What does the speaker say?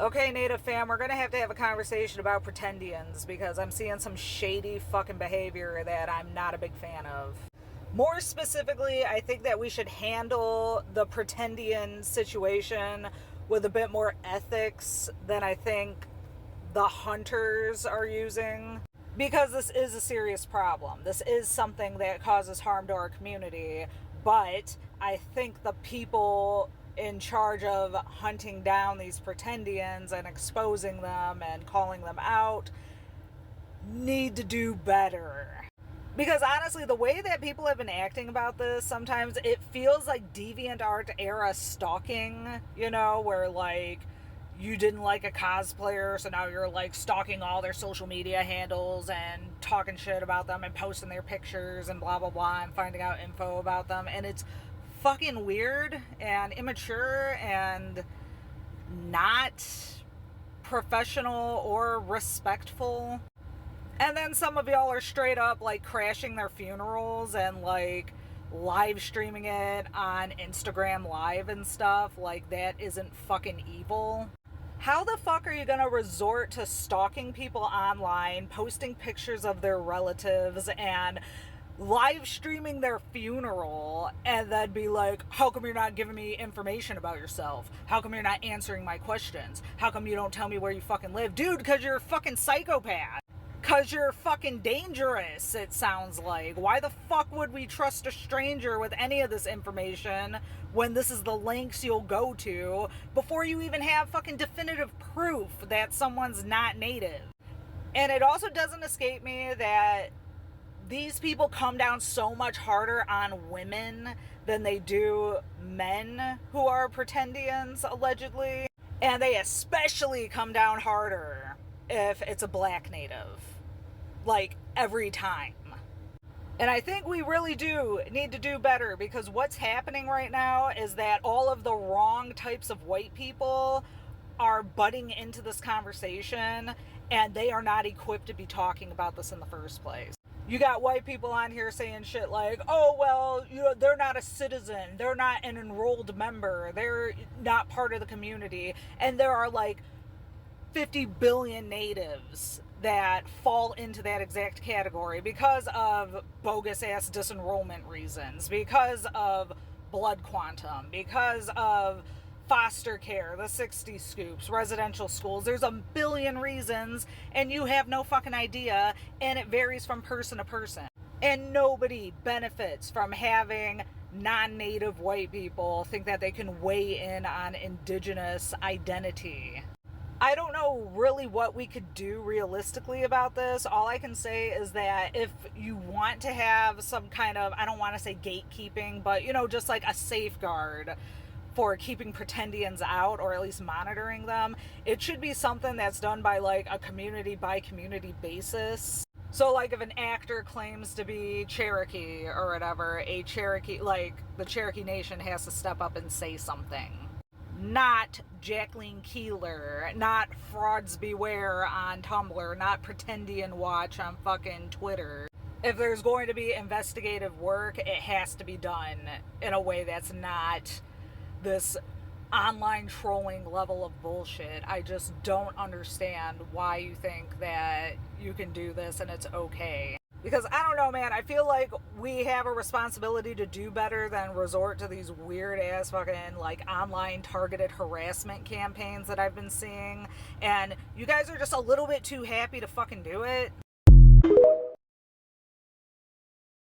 Okay, Native fam, we're gonna have to have a conversation about pretendians because I'm seeing some shady fucking behavior that I'm not a big fan of. More specifically, I think that we should handle the pretendian situation with a bit more ethics than I think the hunters are using. Because this is a serious problem. This is something that causes harm to our community. But I think the people in charge of hunting down these pretendians and exposing them and calling them out need to do better. Because honestly, the way that people have been acting about this, sometimes it feels like DeviantArt era stalking, where like you didn't like a cosplayer, so now you're like stalking all their social media handles and talking shit about them and posting their pictures and blah blah blah and finding out info about them. And it's fucking weird and immature and not professional or respectful. And then some of y'all are straight up like crashing their funerals and like live streaming it on Instagram Live and stuff. Like, that isn't fucking evil. How the fuck are you gonna resort to stalking people online, posting pictures of their relatives, and live streaming their funeral, and then be like, how come you're not giving me information about yourself? How come you're not answering my questions? How come you don't tell me where you fucking live? Dude, because you're a fucking psychopath. Because you're fucking dangerous, it sounds like. Why the fuck would we trust a stranger with any of this information when this is the lengths you'll go to before you even have fucking definitive proof that someone's not native? And it also doesn't escape me that these people come down so much harder on women than they do men who are pretendians, allegedly. And they especially come down harder if it's a black native. Like, every time. And I think we really do need to do better, because what's happening right now is that all of the wrong types of white people are butting into this conversation, and they are not equipped to be talking about this in the first place. You got white people on here saying shit like, oh, well, they're not a citizen. They're not an enrolled member. They're not part of the community. And there are like 50 billion natives that fall into that exact category because of bogus ass disenrollment reasons, because of blood quantum, because of foster care, the 60 scoops, residential schools. There's a billion reasons, and you have no fucking idea, and it varies from person to person. And nobody benefits from having non-native white people think that they can weigh in on indigenous identity. I don't know really what we could do realistically about this. All I can say is that if you want to have some kind of, I don't want to say gatekeeping, but just like a safeguard for keeping pretendians out, or at least monitoring them, it should be something that's done by like a community by community basis. So like if an actor claims to be Cherokee or whatever, a Cherokee, like the Cherokee Nation has to step up and say something. Not Jacqueline Keeler, not Frauds Beware on Tumblr, not Pretendian Watch on fucking Twitter. If there's going to be investigative work, it has to be done in a way that's not this online trolling level of bullshit. I just don't understand why you think that you can do this and it's okay. Because I don't know, man, I feel like we have a responsibility to do better than resort to these weird ass fucking like online targeted harassment campaigns that I've been seeing. And you guys are just a little bit too happy to fucking do it.